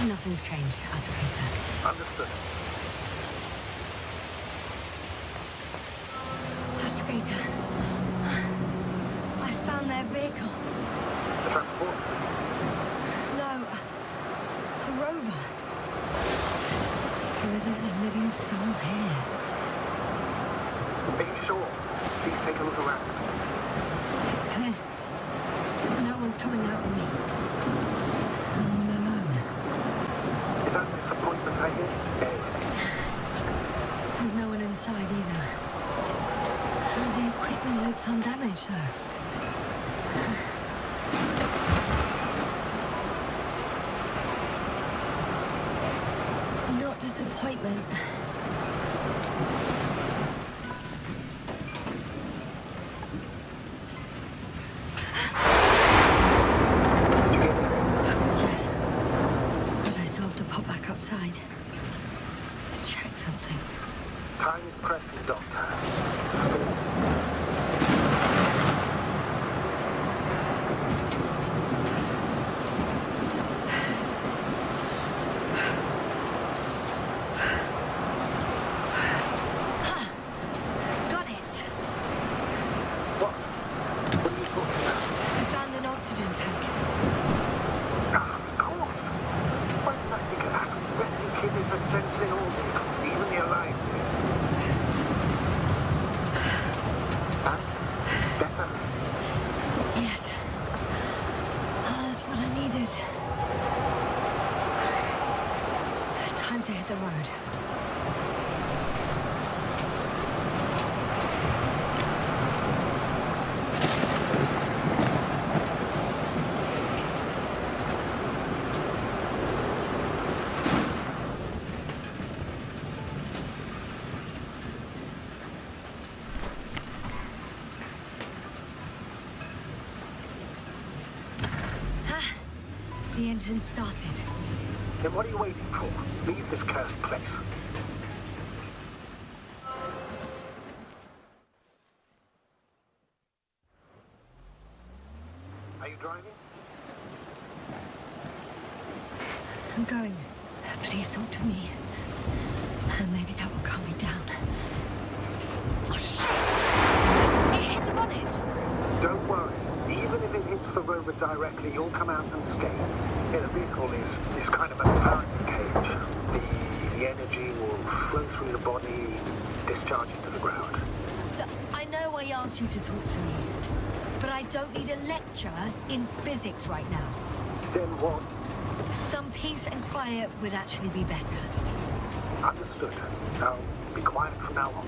Nothing's changed, Astrogator. Understood. Astrogator. I found their vehicle. The transport? No. A rover. There isn't a living soul here. Are you sure? Please take a look around. It's clear. No one's coming out with me. I'm all alone. Is that disappointment I hear? There's no one inside either. The equipment looks undamaged, though. Not disappointment. Yes. But I still have to pop back outside. Let's check something. Time is pressing, Doctor. Got it! What? What are you talking about? I found an oxygen tank. Ah, of course. Why did I think of that? Rescue kit is essential in all vehicles, even the Alliances. And? Better? Yes. Oh, that's what I needed. Time to hit the road. The engine started. Then what are you waiting for? Leave this cursed place. Are you driving? I'm going. Please talk to me. Maybe that will calm me down. Oh, shit! It hit the bonnet! Don't worry. Even if it hits the rover directly, you'll come out unscathed. Yeah, the vehicle is kind of a Faraday cage. The energy will flow through the body, discharge into the ground. Look, I know I asked you to talk to me, but I don't need a lecture in physics right now. Then what? Some peace and quiet would actually be better. Understood. Now, be quiet from now on.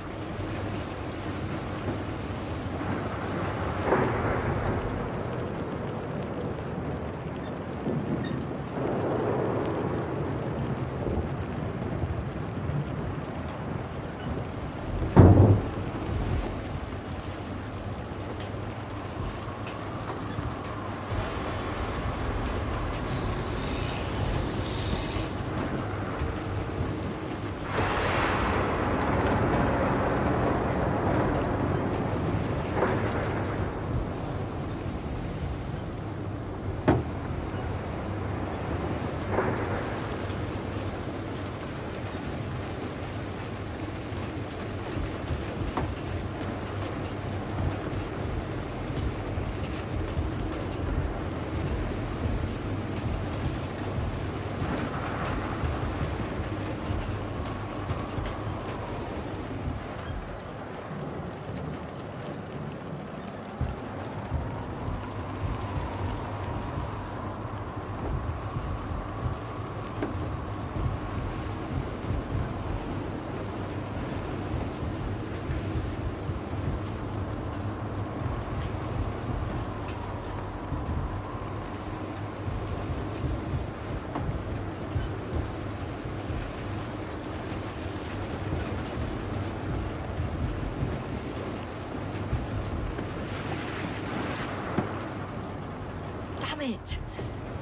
Damn it!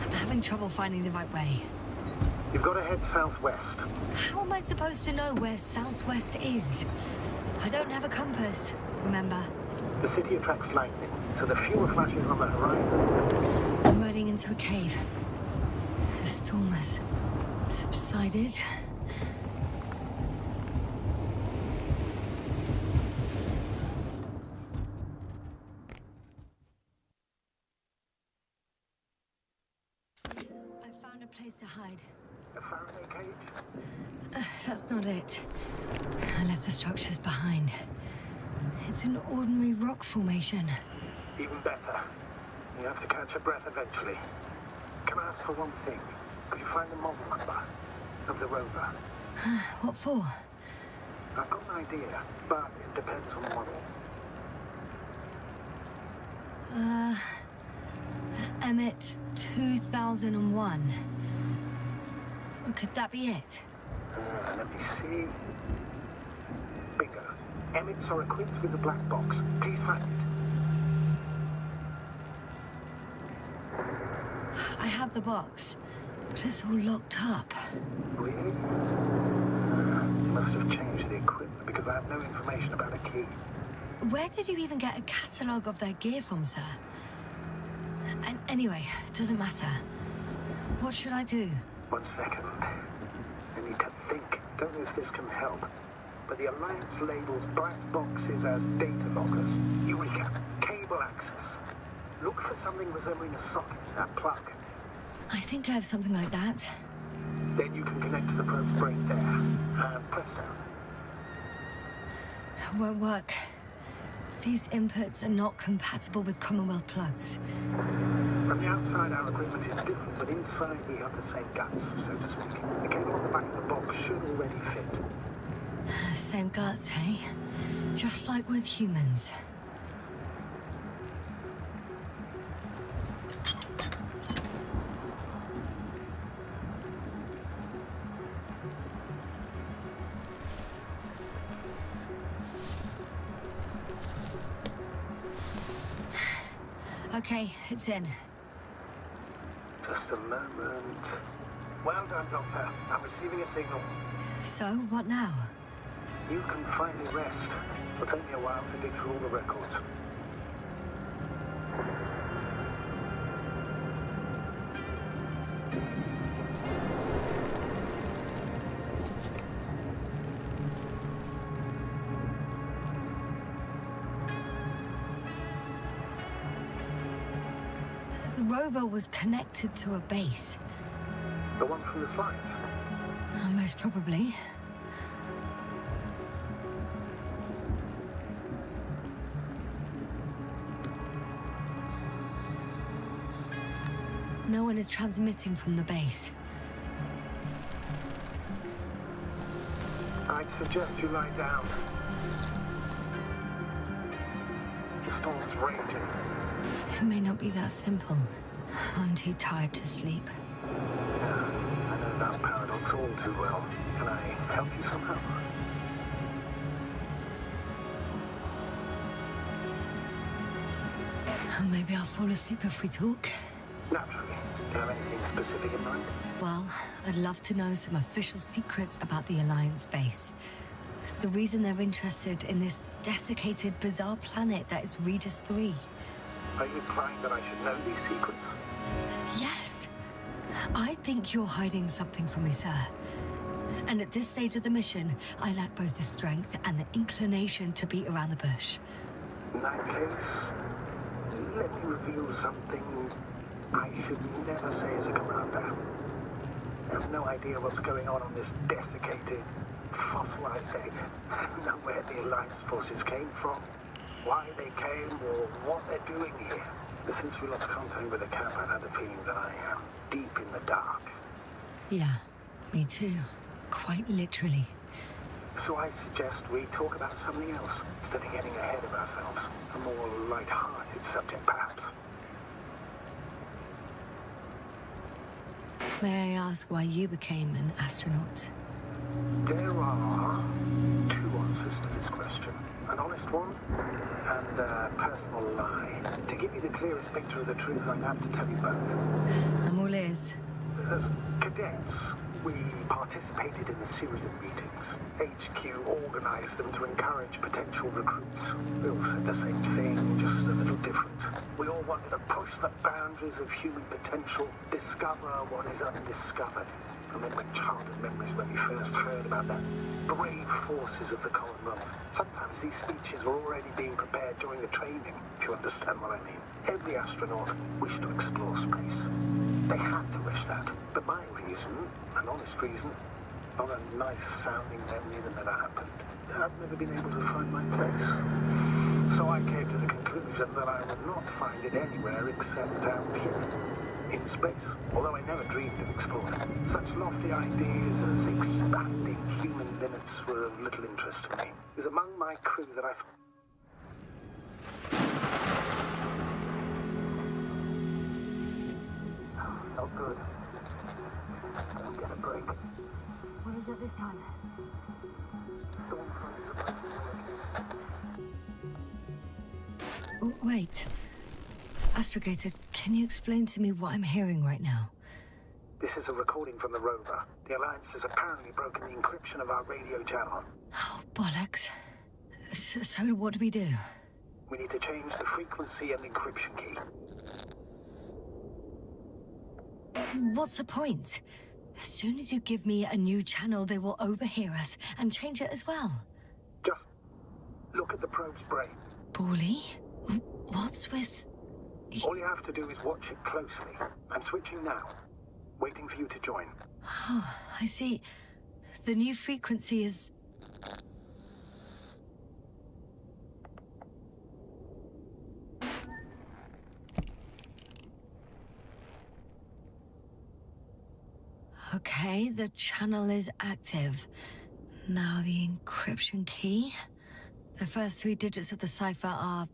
I'm having trouble finding the right way. You've got to head southwest. How am I supposed to know where southwest is? I don't have a compass, remember? The city attracts lightning, so the fewer flashes on the horizon. I'm riding into a cave. The storm has subsided. I found a place to hide. A Faraday cage? That's not it. I left the structures behind. It's an ordinary rock formation. Even better. You have to catch your breath eventually. Can I ask for one thing? Could you find the model number of the rover? What for? I've got an idea, but it depends on the model. Emmett 2001. Could that be it? Let me see. Bingo. Emmets are equipped with a black box. Please find it. I have the box, but it's all locked up. Really? You must have changed the equipment because I have no information about a key. Where did you even get a catalogue of their gear from, sir? And anyway, it doesn't matter. What should I do? 1 second. I need to think. Don't know if this can help. But the Alliance labels black boxes as data loggers. Eureka. Cable access. Look for something resembling a socket, a plug. I think I have something like that. Then you can connect to the probe's brain there. And press down. Won't work. These inputs are not compatible with Commonwealth plugs. From the outside, our equipment is different, but inside we have the same guts, so to speak. The cable on the back of the box should already fit. Same guts, hey? Just like with humans. Okay, it's in. Just a moment. Well done, Doctor. I'm receiving a signal. So, what now? You can finally rest. It'll take me a while to dig through all the records. The rover was connected to a base. The one from the slides? Most probably. No one is transmitting from the base. I'd suggest you lie down. The storm's raging. It may not be that simple. I'm too tired to sleep. I know that paradox all too well. Can I help you somehow? Maybe I'll fall asleep if we talk. Naturally. Do you have anything specific in mind? Well, I'd love to know some official secrets about the Alliance base. The reason they're interested in this desiccated, bizarre planet that is Regis 3. Are you implying that I should know these secrets? Yes. I think you're hiding something from me, sir. And at this stage of the mission, I lack both the strength and the inclination to beat around the bush. In that case, let me reveal something I should never say as a commander. I have no idea what's going on this desiccated, fossilized egg. Know where the Alliance forces came from, why they came, or what they're doing here. But since we lost contact with the camp, I've had a feeling that I am deep in the dark. Yeah, me too. Quite literally. So I suggest we talk about something else, instead of getting ahead of ourselves. A more light-hearted subject, perhaps. May I ask why you became an astronaut? There are two answers to this question. An honest one and a personal lie. To give you the clearest picture of the truth, I'm going to have to tell you both. I'm all ears. As cadets, we participated in a series of meetings. HQ organized them to encourage potential recruits. We all said the same thing, just a little different. We all wanted to push the boundaries of human potential, discover what is undiscovered. remembering childhood memories when we first heard about the brave forces of the Commonwealth. Sometimes these speeches were already being prepared during the training, if you understand what I mean. Every astronaut wished to explore space. They had to wish that. But my reason, an honest reason, not a nice-sounding memory that never happened. I've never been able to find my place. So I came to the conclusion that I would not find it anywhere except down here, in space. Although I never dreamed of exploring. Such lofty ideas as expanding human limits were of little interest to me. It was among my crew that I... Not good. Don't get a break. What is it this time? Oh, wait. Astrogator, can you explain to me what I'm hearing right now? This is a recording from the rover. The Alliance has apparently broken the encryption of our radio channel. Oh, bollocks. So what do we do? We need to change the frequency and encryption key. What's the point? As soon as you give me a new channel, they will overhear us and change it as well. Just look at the probe's brain. Bally? What's with... All you have to do is watch it closely. I'm switching now. Waiting for you to join. Oh, I see. The new frequency is... Okay, the channel is active. Now the encryption key. The first 3 digits of the cipher are...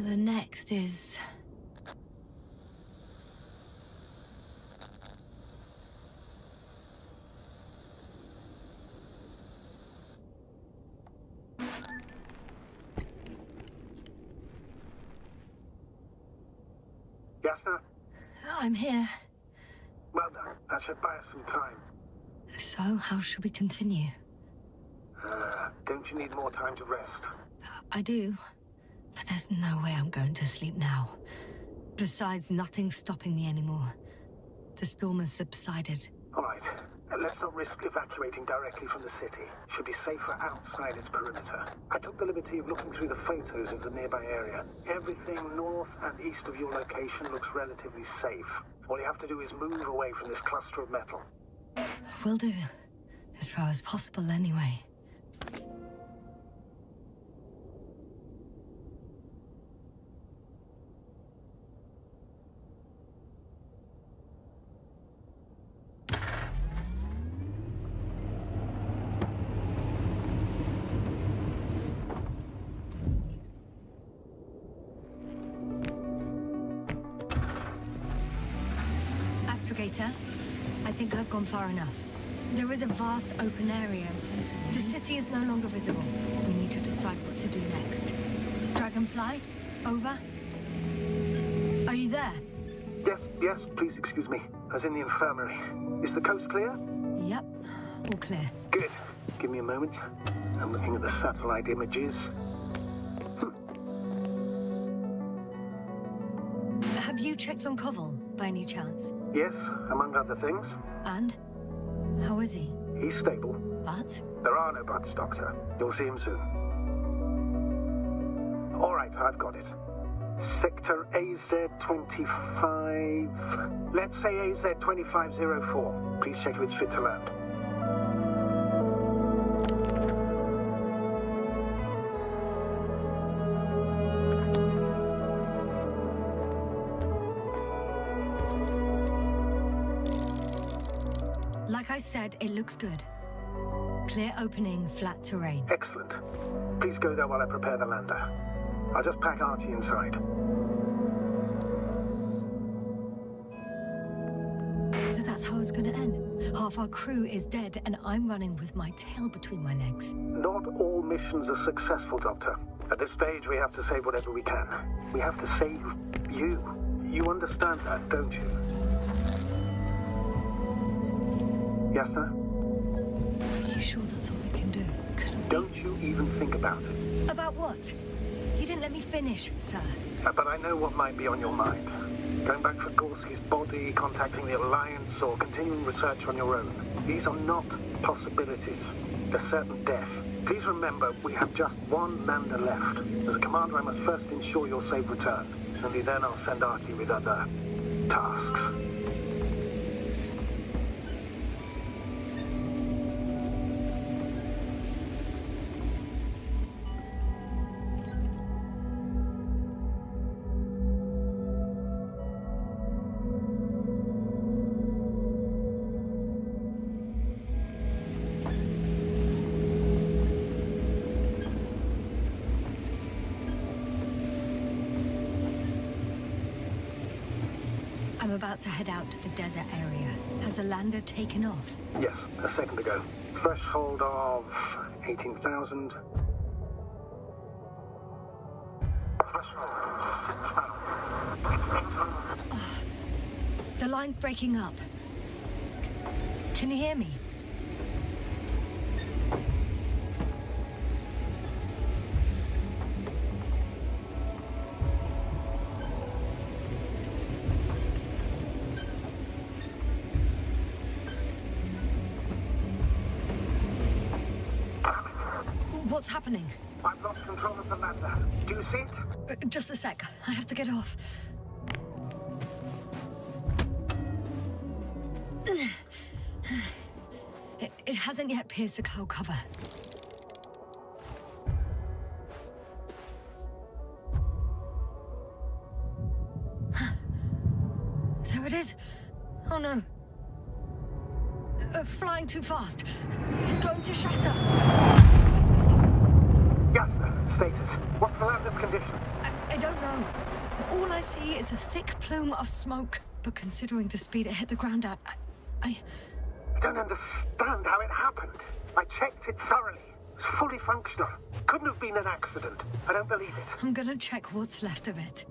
The next is... Yes, sir? I'm here. Well done. That should buy us some time. So, how should we continue? Don't you need more time to rest? I do. But there's no way I'm going to sleep now. Besides, nothing's stopping me anymore. The storm has subsided. All right. Let's not risk evacuating directly from the city. Should be safer outside its perimeter. I took the liberty of looking through the photos of the nearby area. Everything north and east of your location looks relatively safe. All you have to do is move away from this cluster of metal. Will do. As far as possible, anyway. Astrogator, I think I've gone far enough. There is a vast open area in front of me. The city is no longer visible. We need to decide what to do next. Dragonfly, over. Are you there? Yes, please excuse me. I was in the infirmary. Is the coast clear? Yep, all clear. Good. Give me a moment. I'm looking at the satellite images. Have you checked on Koval, by any chance? Yes, among other things. And? How is he? He's stable. But? There are no buts, Doctor. You'll see him soon. All right, I've got it. Sector AZ-25... Let's say AZ-2504. Please check if it's fit to land. Like I said, it looks good. Clear opening, flat terrain. Excellent. Please go there while I prepare the lander. I'll just pack Artie inside. So that's how it's gonna end. Half our crew is dead, and I'm running with my tail between my legs. Not all missions are successful, Doctor. At this stage, we have to save whatever we can. We have to save you. You understand that, don't you? Yes, sir? Are you sure that's all we can do? Couldn't we... Don't you even think about it. About what? You didn't let me finish, sir. But I know what might be on your mind. Going back for Gorski's body, contacting the Alliance, or continuing research on your own. These are not possibilities. They're certain death. Please remember, we have just one Lander left. As a commander, I must first ensure your safe return. Only then I'll send Artie with other tasks. I'm about to head out to the desert area. Has the lander taken off? Yes, a second ago. Threshold of 18,000. The line's breaking up. Can you hear me? What's happening? I've lost control of the lander. Do you see it? Just a sec. I have to get off. It hasn't yet pierced the cloud cover. There it is. Oh no. Flying too fast. It's going to shatter. Status. What's the lander's condition? I don't know. All I see is a thick plume of smoke. But considering the speed it hit the ground at, I don't understand how it happened. I checked it thoroughly. It's fully functional. Couldn't have been an accident. I don't believe it. I'm gonna check what's left of it.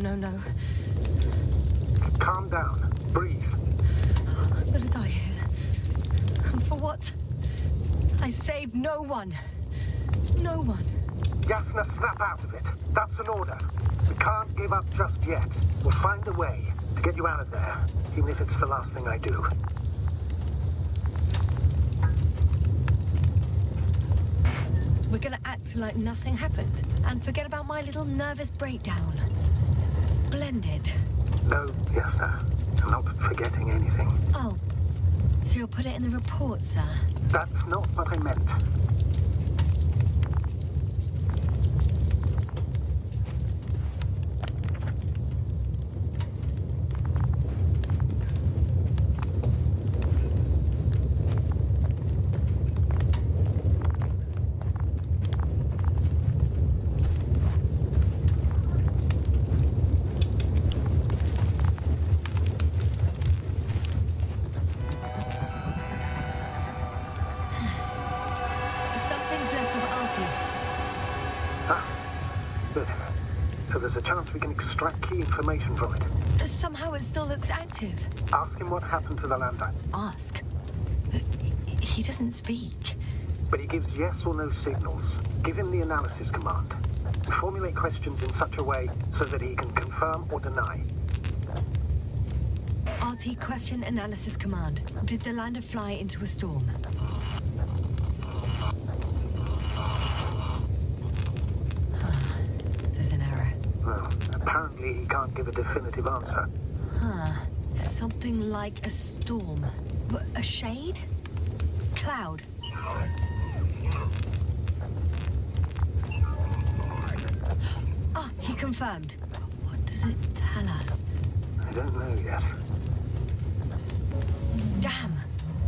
No. Calm down. Breathe. I'm gonna die here. And for what? I saved no one. No one. Yasna, snap out of it. That's an order. We can't give up just yet. We'll find a way to get you out of there, even if it's the last thing I do. We're gonna act like nothing happened and forget about my little nervous breakdown. Splendid. No, Yasna. I'm not forgetting anything. Oh. So you'll put it in the report, sir? That's not what I meant. We can extract key information from it. Somehow it still looks active. Ask him what happened to the lander. Ask? He doesn't speak. But he gives yes or no signals. Give him the analysis command. Formulate questions in such a way so that he can confirm or deny. RT question analysis command. Did the lander fly into a storm? There's an error. Well, apparently he can't give a definitive answer. Something like a storm. But a shade? cloud. Ah, he confirmed. What does it tell us? I don't know yet. Damn!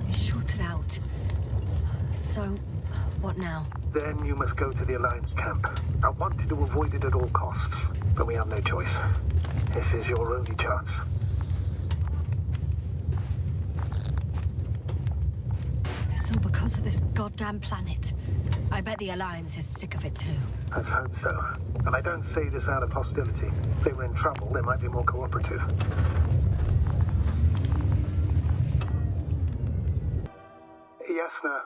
It shorted out. So, what now? Then you must go to the Alliance camp. I wanted to avoid it at all costs, but we have no choice. This is your only chance. It's all because of this goddamn planet. I bet the Alliance is sick of it too. Let's hope so. And I don't say this out of hostility. If they were in trouble, they might be more cooperative. Yasna,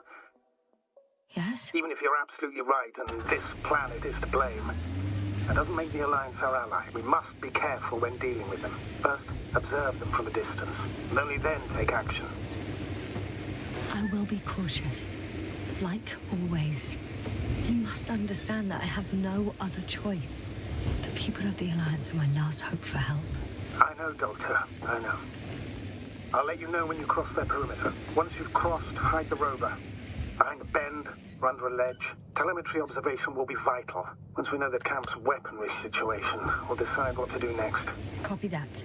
Yes? even if you're absolutely right and this planet is to blame, that doesn't make the Alliance our ally. We must be careful when dealing with them. First, observe them from a distance, and only then take action. I will be cautious. Like always. You must understand that I have no other choice. The people of the Alliance are my last hope for help. I know, Doctor. I know. I'll let you know when you cross their perimeter. Once you've crossed, hide the rover. Behind a bend, or under a ledge. Telemetry observation will be vital. Once we know the camp's weaponry situation, we'll decide what to do next. Copy that.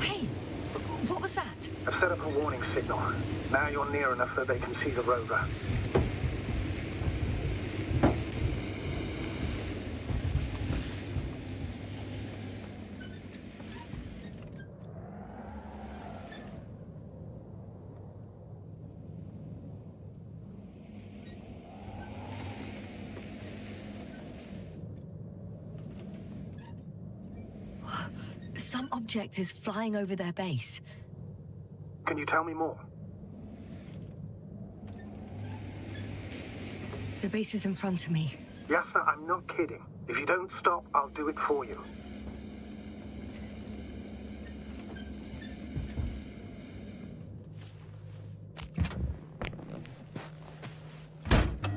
Hey! What was that? I've set up a warning signal. Now you're near enough that they can see the rover. Some object is flying over their base. Can you tell me more? The base is in front of me. Yasna, I'm not kidding. If you don't stop, I'll do it for you.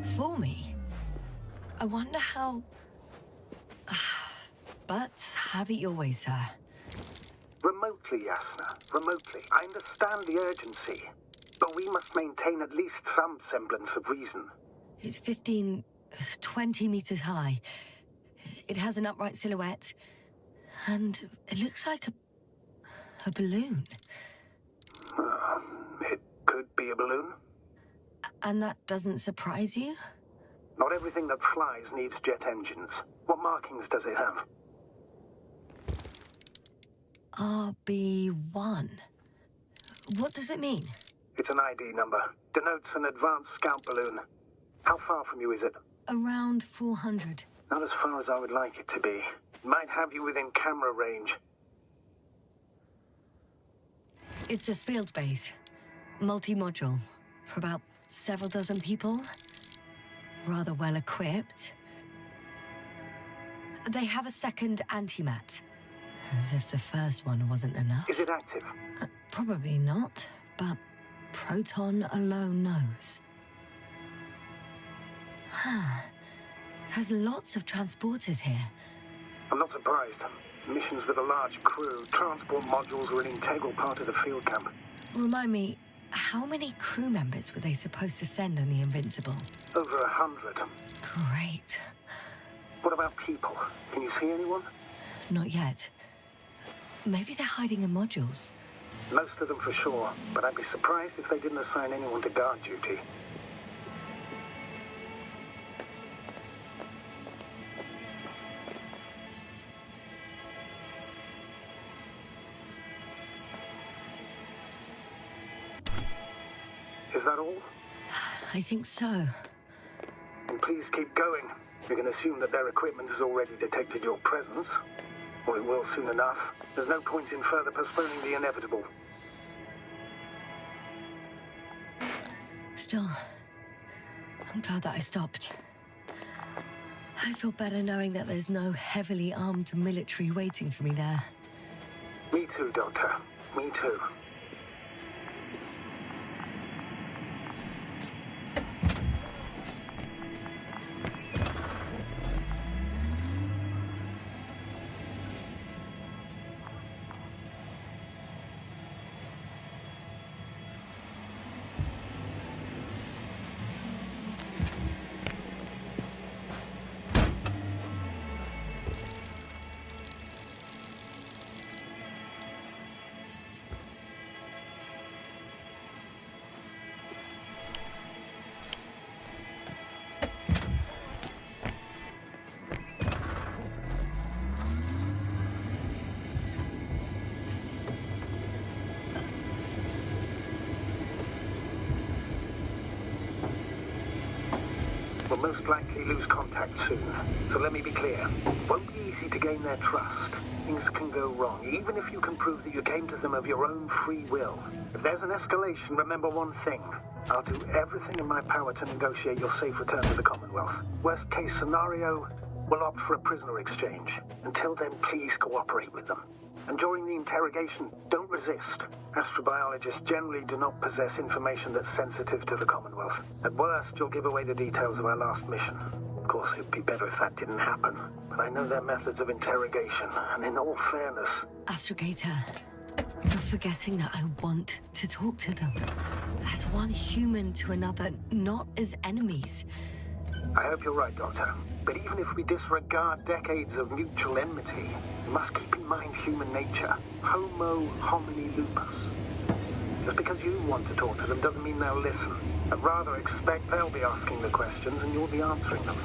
For me? I wonder how... But have it your way, sir. Remotely, Yasna. Remotely. I understand the urgency. But we must maintain at least some semblance of reason. It's 15, 20 meters high. It has an upright silhouette. And it looks like a balloon. It could be a balloon. And that doesn't surprise you? Not everything that flies needs jet engines. What markings does it have? RB1. What does it mean? It's an ID number. Denotes an advanced scout balloon. How far from you is it? Around 400. Not as far as I would like it to be. Might have you within camera range. It's a field base. Multi-module. For about several dozen people. Rather well equipped. They have a second antimat. As if the first one wasn't enough. Is it active? Probably not, but Proton alone knows. There's lots of transporters here. I'm not surprised. Missions with a large crew, transport modules were an integral part of the field camp. Remind me, how many crew members were they supposed to send on the Invincible? Over 100. Great. What about people? Can you see anyone? Not yet. Maybe they're hiding in modules. Most of them for sure, but I'd be surprised if they didn't assign anyone to guard duty. Is that all? I think so. And please keep going. We can assume that their equipment has already detected your presence. Or it will soon enough. There's no point in further postponing the inevitable. Still, I'm glad that I stopped. I feel better knowing that there's no heavily armed military waiting for me there. Me too, Doctor. Me too. most likely lose contact soon. So let me be clear. It won't be easy to gain their trust. Things can go wrong, even if you can prove that you came to them of your own free will. If there's an escalation, remember one thing. I'll do everything in my power to negotiate your safe return to the Commonwealth. Worst case scenario, we'll opt for a prisoner exchange. Until then, please cooperate with them. And during the interrogation, don't resist. Astrobiologists generally do not possess information that's sensitive to the Commonwealth. At worst, you'll give away the details of our last mission. Of course, it'd be better if that didn't happen. But I know their methods of interrogation, and in all fairness... Astrogator, you're forgetting that I want to talk to them. As one human to another, not as enemies. I hope you're right, Doctor. But even if we disregard decades of mutual enmity, we must keep in mind human nature. Homo homini lupus. Just because you want to talk to them doesn't mean they'll listen. I'd rather expect they'll be asking the questions and you'll be answering them.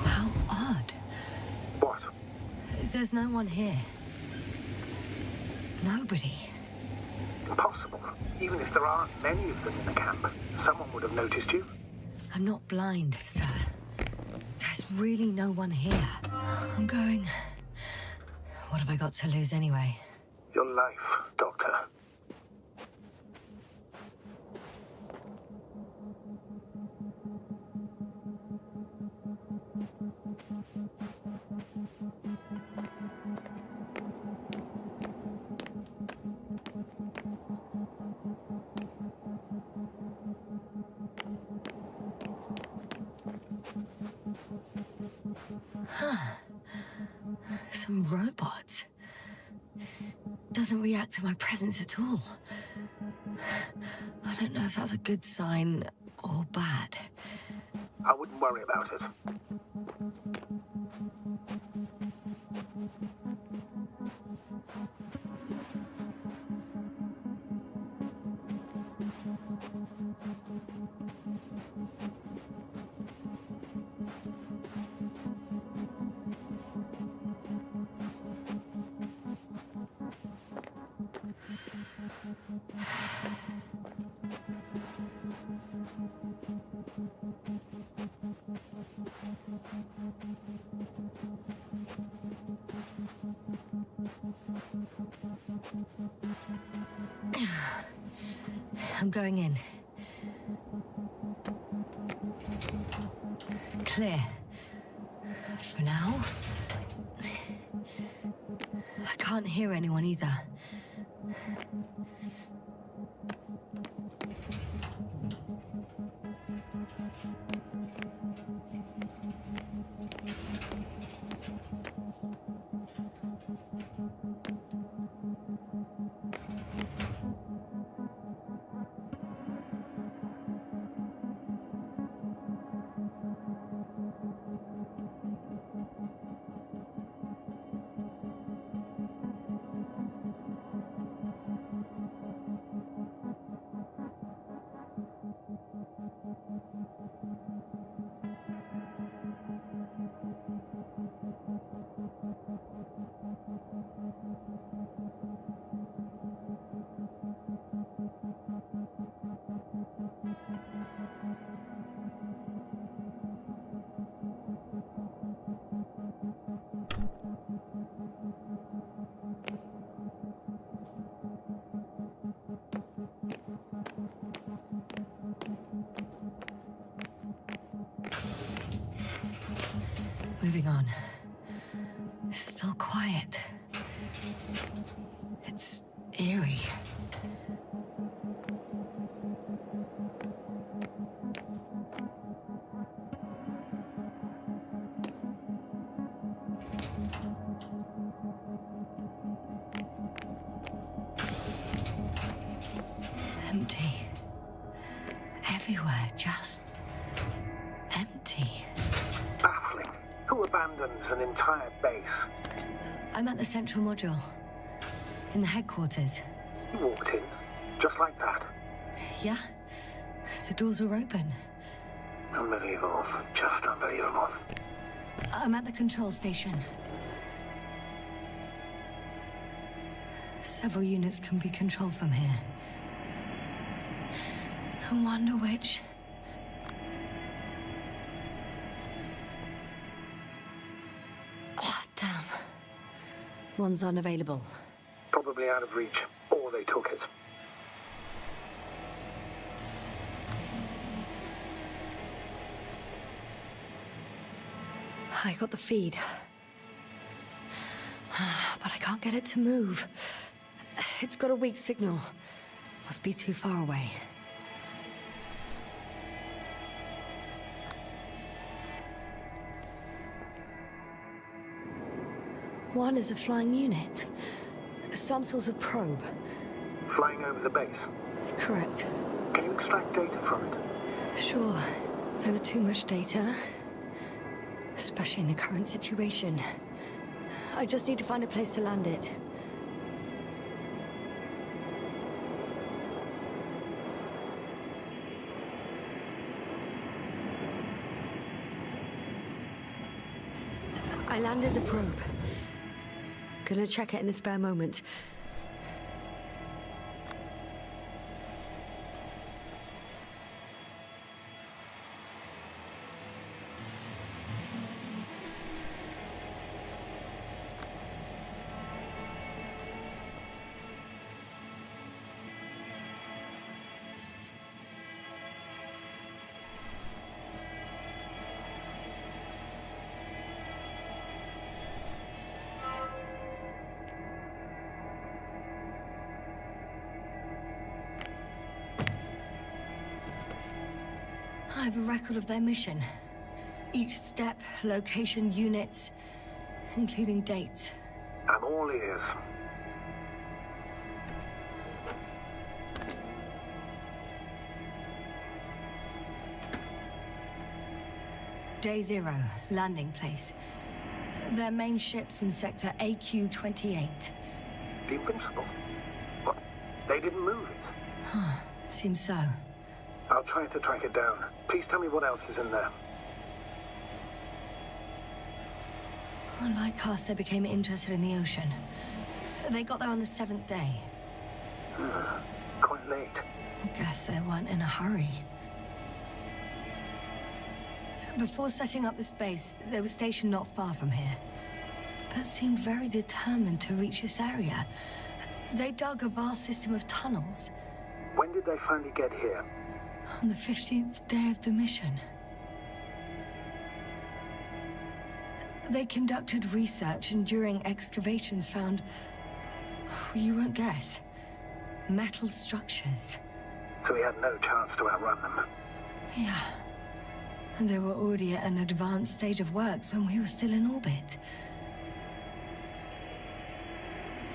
How odd. What? There's no one here. Nobody. Impossible. Even if there aren't many of them in the camp, someone would have noticed you. I'm not blind, sir. There's really no one here. I'm going... What have I got to lose anyway? Your life, Doctor. Some robot. Doesn't react to my presence at all. I don't know if that's a good sign or bad. I wouldn't worry about it. I'm going in. Clear. For now. I can't hear anyone either. Moving on. Still quiet. It's eerie. Empty. Everywhere, just empty. Baffling. Who abandons an entire base? I'm at the central module. In the headquarters. You walked in, just like that. Yeah? The doors were open. Unbelievable. Just unbelievable. I'm at the control station. Several units can be controlled from here. I wonder which... Ah, damn. One's unavailable. Probably out of reach, or they took it. I got the feed. But I can't get it to move. It's got a weak signal. Must be too far away. One is a flying unit. Some sort of probe. Flying over the base. Correct. Can you extract data from it? Sure. Never too much data. Especially in the current situation. I just need to find a place to land it. I landed the probe. Gonna check it in a spare moment. I have a record of their mission. Each step, location, units, including dates. I'm all ears. Day 0, landing place. Their main ship's in sector AQ-28. The Invincible? What? They didn't move it? Seems so. I'll try to track it down. Please tell me what else is in there. Like they became interested in the ocean. They got there on the 7th day. Quite late. Guess they weren't in a hurry. Before setting up this base, they were stationed not far from here, but seemed very determined to reach this area. They dug a vast system of tunnels. When did they finally get here? On the 15th day of the mission. They conducted research and during excavations found... you won't guess. Metal structures. So we had no chance to outrun them. Yeah. And they were already at an advanced stage of works when we were still in orbit.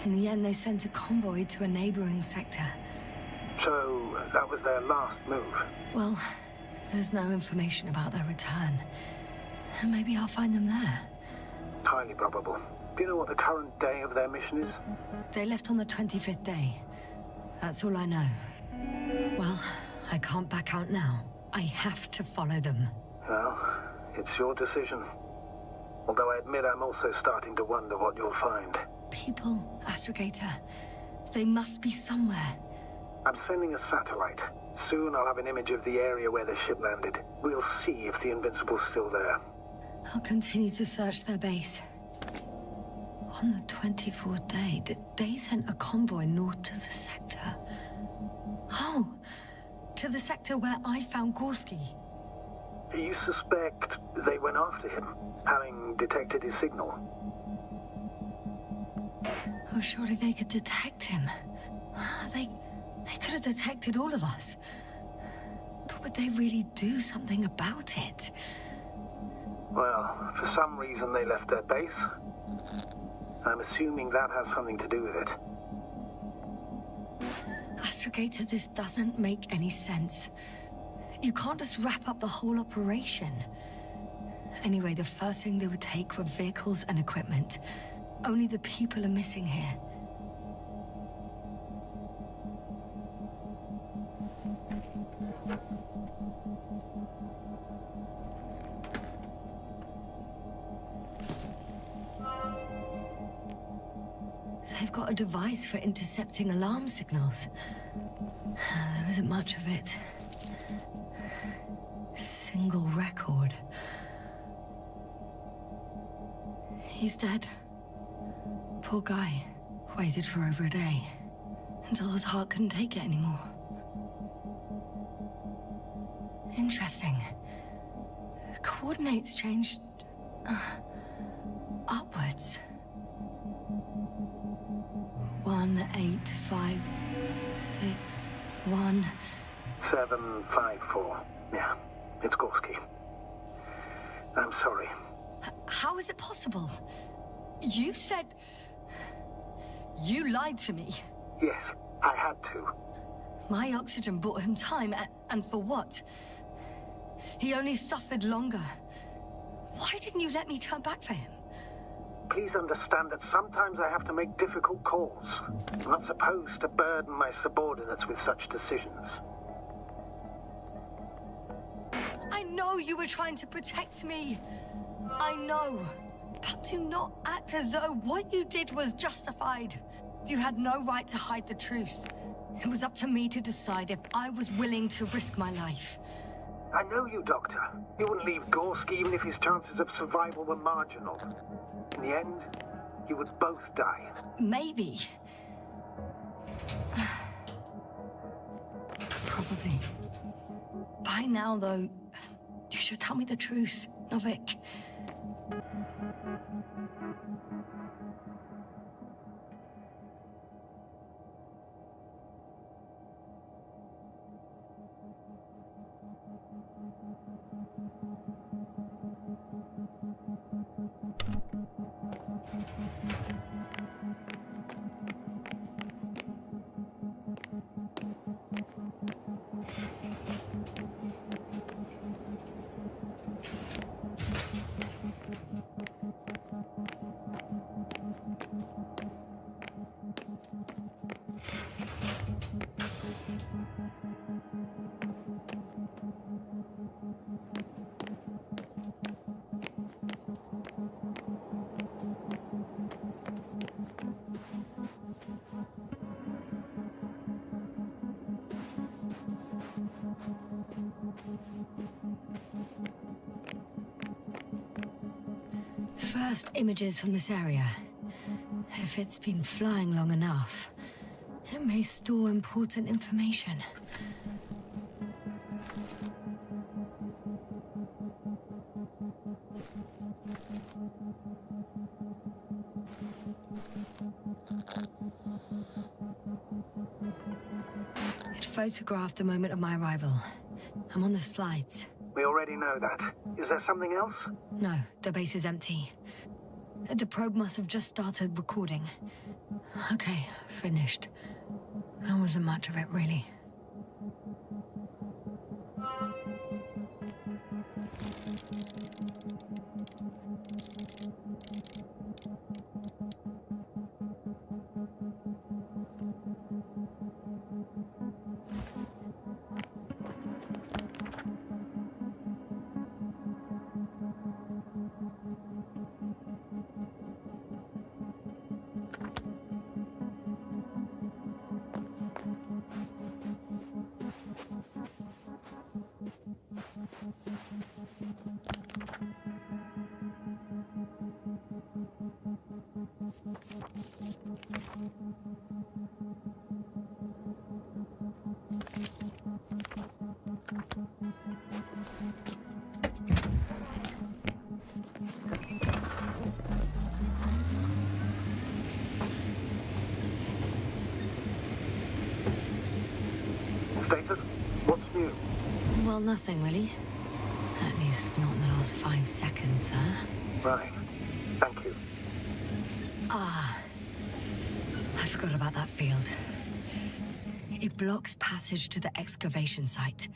In the end, they sent a convoy to a neighboring sector. So, that was their last move? Well, there's no information about their return. Maybe I'll find them there. Highly probable. Do you know what the current day of their mission is? They left on the 25th day. That's all I know. Well, I can't back out now. I have to follow them. Well, it's your decision. Although I admit I'm also starting to wonder what you'll find. People, Astrogator. They must be somewhere. I'm sending a satellite. Soon I'll have an image of the area where the ship landed. We'll see if the Invincible's still there. I'll continue to search their base. On the 24th day, they sent a convoy north to the sector. Oh, to the sector where I found Gorski. You suspect they went after him, having detected his signal? Oh, surely they could detect him. They could have detected all of us. But would they really do something about it? Well, for some reason they left their base. I'm assuming that has something to do with it. Astrogator, this doesn't make any sense. You can't just wrap up the whole operation. Anyway, the first thing they would take were vehicles and equipment. Only the people are missing here. a device for intercepting alarm signals. There isn't much of it. Single record. He's dead. Poor guy. Waited for over a day. Until his heart couldn't take it anymore. Interesting. Coordinates changed... upwards. 1, 8, 5, 6, 1... 7, 5, 4. Yeah, it's Gorski. I'm sorry. How is it possible? You said... You lied to me. Yes, I had to. My oxygen bought him time, and for what? He only suffered longer. Why didn't you let me turn back for him? Please understand that sometimes I have to make difficult calls. I'm not supposed to burden my subordinates with such decisions. I know you were trying to protect me. I know. But do not act as though what you did was justified. You had no right to hide the truth. It was up to me to decide if I was willing to risk my life. I know you, Doctor. You wouldn't leave Gorski even if his chances of survival were marginal. In the end, you would both die. Maybe. Probably. By now, though, you should tell me the truth, Novik. First images from this area. If it's been flying long enough, it may store important information. It photographed the moment of my arrival. I'm on the slides. We already know that. Is there something else? No, the base is empty. The probe must have just started recording. Okay, finished. There wasn't much of it, really. Status? What's new? Well, nothing, really. At least not in the last 5 seconds, sir. Right. Thank you. Ah. I forgot about that field. It blocks passage to the excavation site.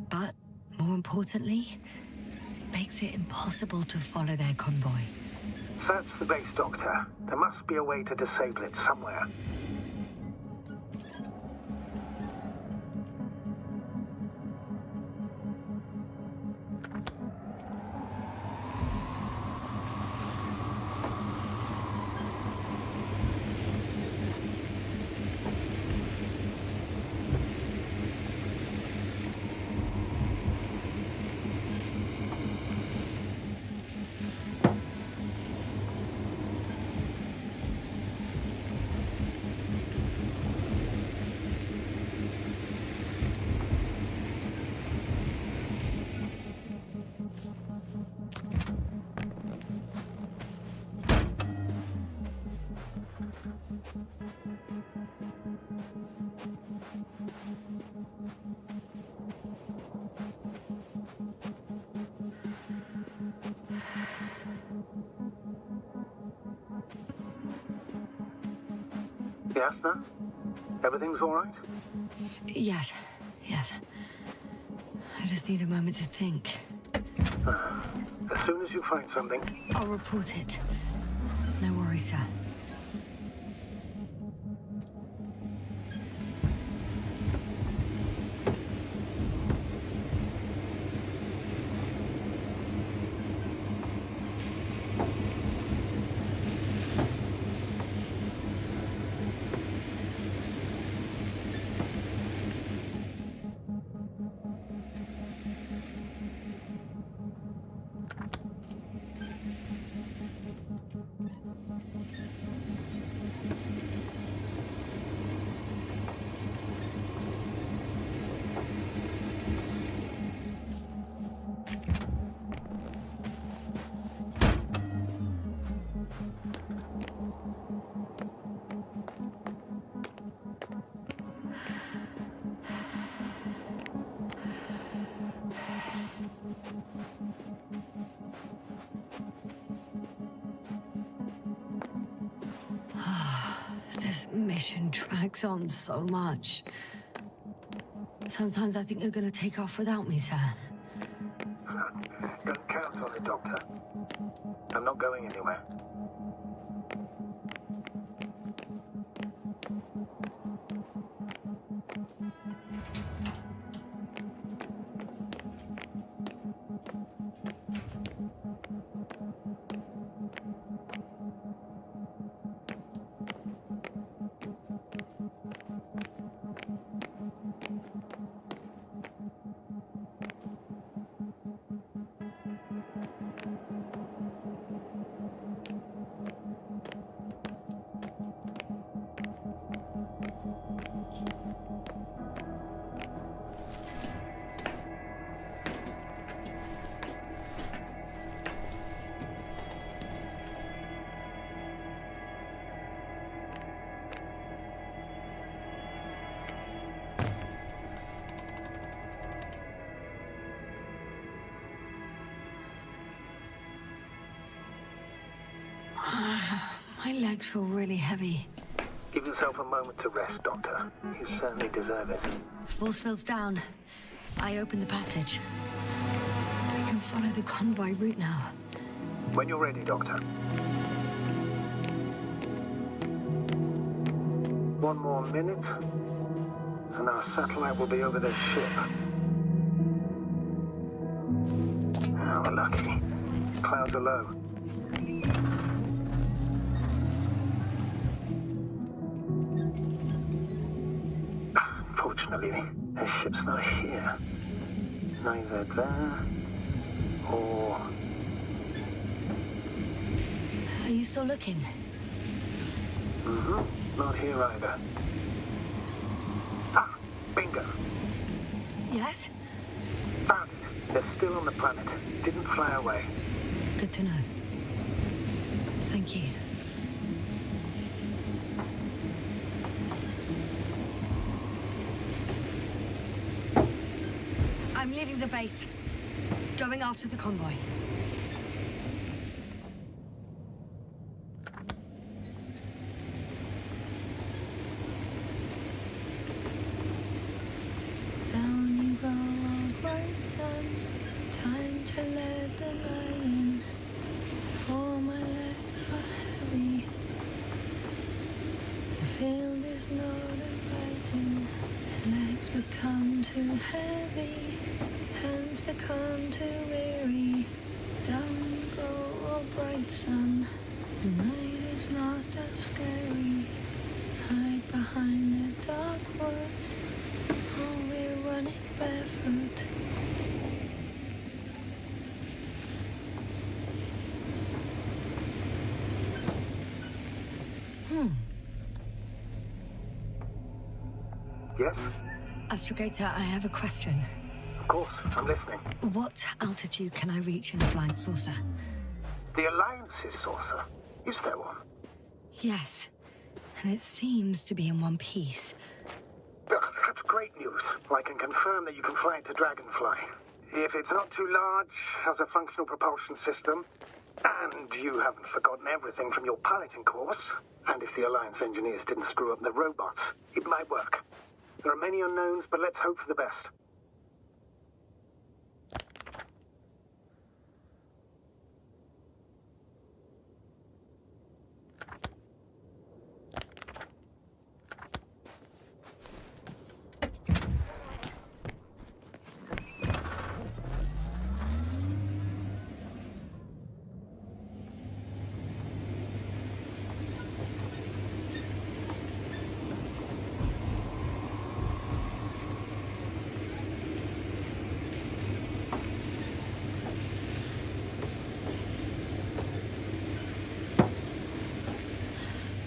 But, more importantly, it makes it impossible to follow their convoy. Search the base, Doctor. There must be a way to disable it somewhere. Yes, no? Everything's all right? Yes. I just need a moment to think. As soon as you find something... I'll report it. No worries, sir. This mission drags on so much. Sometimes I think you're gonna take off without me, sir. Don't count on it, Doctor. I'm not going anywhere. My legs feel really heavy. Give yourself a moment to rest, Doctor. You certainly deserve it. Force field's down. I open the passage. We can follow the convoy route now. When you're ready, Doctor. One more minute, and our satellite will be over the ship. Oh, we're lucky. Clouds are low. Fortunately, the ship's not here. Neither there or... Are you still looking? Not here either. Ah, bingo. Yes? Found it. They're still on the planet. Didn't fly away. Good to know. Thank you. I'm leaving the base. Going after the convoy. Down you go, our bright sun. Time to let the night in. For my legs are heavy. The field is not inviting. Legs become too heavy. Hands become too weary. Down you go, oh bright sun. The night is not as scary. Hide behind the dark woods. Oh, we're running barefoot. Yes? Astrogator, I have a question. Of course, I'm listening. What altitude can I reach in a flying saucer? The Alliance's saucer. Is there one? Yes, and it seems to be in one piece. That's great news. I can confirm that you can fly into Dragonfly. If it's not too large, has a functional propulsion system, And you haven't forgotten everything from your piloting course. And if the Alliance engineers didn't screw up the robots, it might work. There are many unknowns, but let's hope for the best.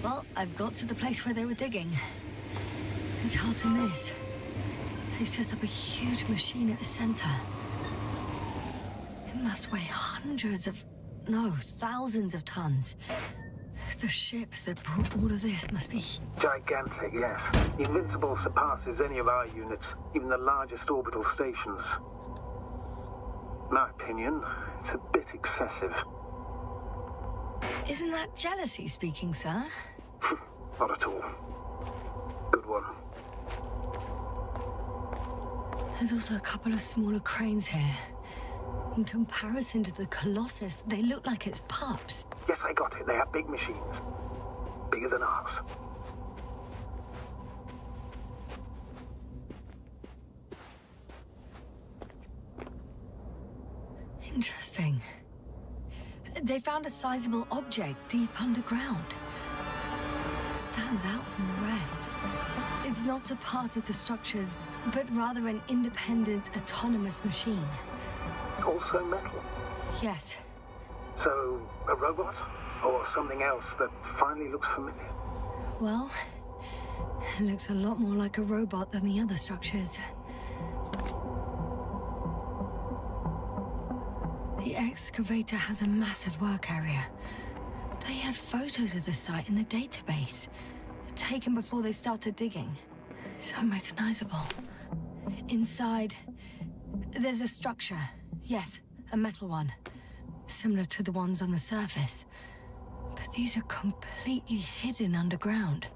Well, I've got to the place where they were digging. It's hard to miss. They set up a huge machine at the center. It must weigh thousands of tons. The ship that brought all of this must be... Gigantic, yes. The Invincible surpasses any of our units, even the largest orbital stations. In my opinion, it's a bit excessive. Isn't that jealousy speaking, sir? Not at all. Good one. There's also a couple of smaller cranes here. In comparison to the Colossus, they look like it's pups. Yes, I got it. They are big machines. Bigger than ours. Interesting. They found a sizable object deep underground. Stands out from the rest. It's not a part of the structures, but rather an independent, autonomous machine. Also metal? Yes. So, a robot? Or something else that finally looks familiar? Well, it looks a lot more like a robot than the other structures. The excavator has a massive work area. They had photos of the site in the database, taken before they started digging. It's unrecognizable. Inside, there's a structure. Yes, a metal one. Similar to the ones on the surface. But these are completely hidden underground.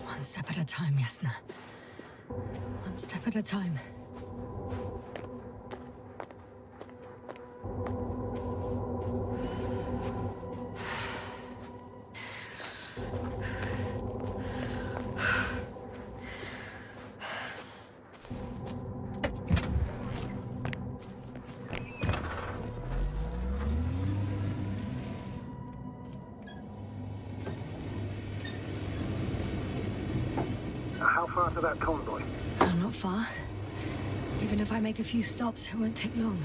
One step at a time, Yasna. One step at a time. How far to that convoy? Oh, not far. Even if I make a few stops, it won't take long.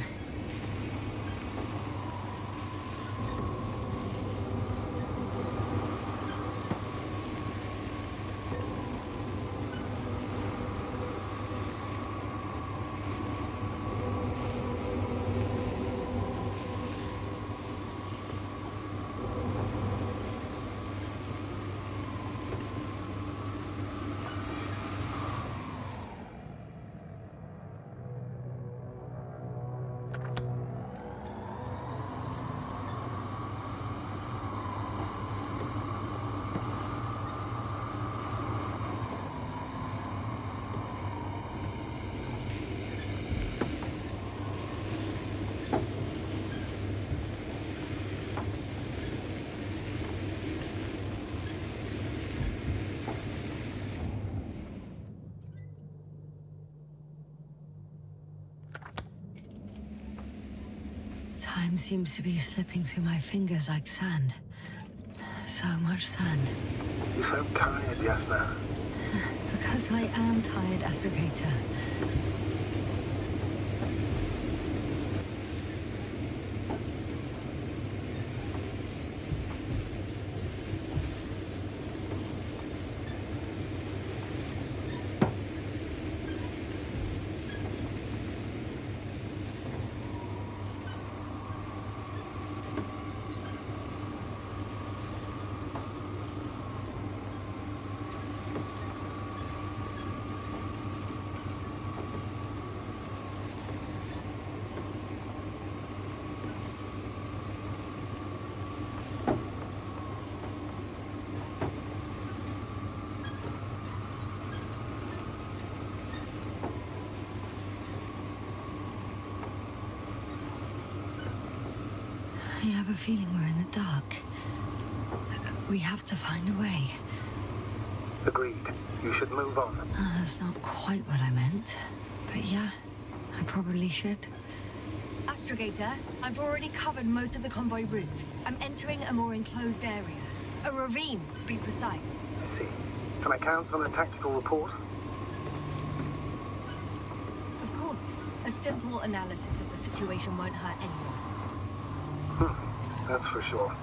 Time seems to be slipping through my fingers like sand. So much sand. You sound tired, Yasna. Because I am tired, Astrogator. I have a feeling we're in the dark. We have to find a way. Agreed. You should move on. That's not quite what I meant. But yeah, I probably should. Astrogator, I've already covered most of the convoy route. I'm entering a more enclosed area. A ravine, to be precise. I see. Can I count on a tactical report? Of course. A simple analysis of the situation won't hurt anyone. That's for sure.